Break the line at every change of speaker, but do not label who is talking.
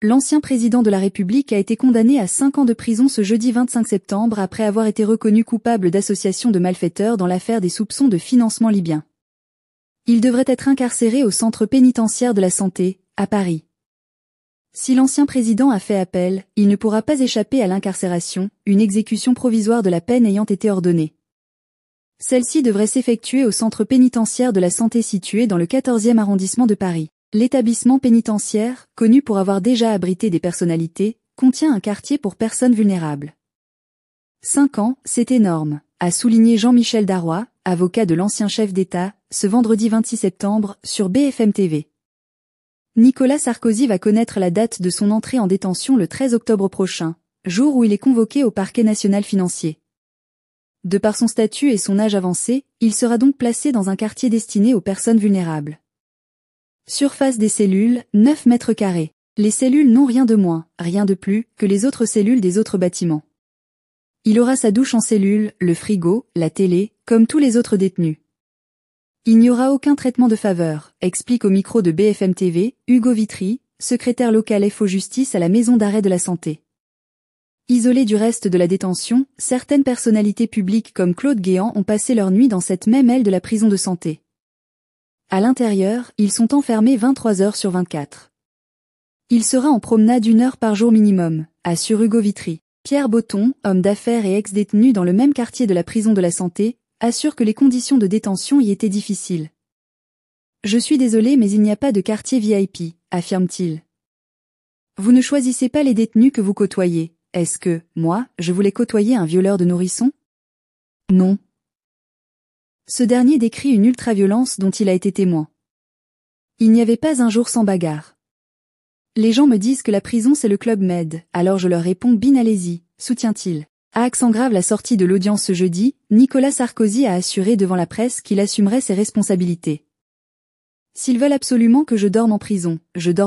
L'ancien président de la République a été condamné à 5 ans de prison ce jeudi 25 septembre après avoir été reconnu coupable d'association de malfaiteurs dans l'affaire des soupçons de financement libyen. Il devrait être incarcéré au centre pénitentiaire de la Santé, à Paris. Si l'ancien président a fait appel, il ne pourra pas échapper à l'incarcération, une exécution provisoire de la peine ayant été ordonnée. Celle-ci devrait s'effectuer au centre pénitentiaire de la Santé situé dans le 14e arrondissement de Paris. L'établissement pénitentiaire, connu pour avoir déjà abrité des personnalités, contient un quartier pour personnes vulnérables. 5 ans, c'est énorme, a souligné Jean-Michel Darrois, avocat de l'ancien chef d'État, ce vendredi 26 septembre, sur BFM TV. Nicolas Sarkozy va connaître la date de son entrée en détention le 13 octobre prochain, jour où il est convoqué au parquet national financier. De par son statut et son âge avancé, il sera donc placé dans un quartier destiné aux personnes vulnérables. Surface des cellules, 9 mètres carrés. Les cellules n'ont rien de moins, rien de plus, que les autres cellules des autres bâtiments. Il aura sa douche en cellule, le frigo, la télé, comme tous les autres détenus. Il n'y aura aucun traitement de faveur, explique au micro de BFM TV, Hugo Vitry, secrétaire local FO Justice à la maison d'arrêt de la Santé. Isolés du reste de la détention, certaines personnalités publiques comme Claude Guéant ont passé leur nuit dans cette même aile de la prison de Santé. À l'intérieur, ils sont enfermés 23 heures sur 24. Il sera en promenade 1 heure par jour minimum, assure Hugo Vitry. Pierre Botton, homme d'affaires et ex-détenu dans le même quartier de la prison de la Santé, assure que les conditions de détention y étaient difficiles. « Je suis désolé mais il n'y a pas de quartier VIP, affirme-t-il. Vous ne choisissez pas les détenus que vous côtoyez. Est-ce que, moi, je voulais côtoyer un violeur de nourrissons? Non. Ce dernier décrit une ultraviolence dont il a été témoin. Il n'y avait pas un jour sans bagarre. Les gens me disent que la prison c'est le Club Med, alors je leur réponds bin allez-y, soutient-il. À accent grave la sortie de l'audience ce jeudi, Nicolas Sarkozy a assuré devant la presse qu'il assumerait ses responsabilités. S'ils veulent absolument que je dorme en prison, je dors.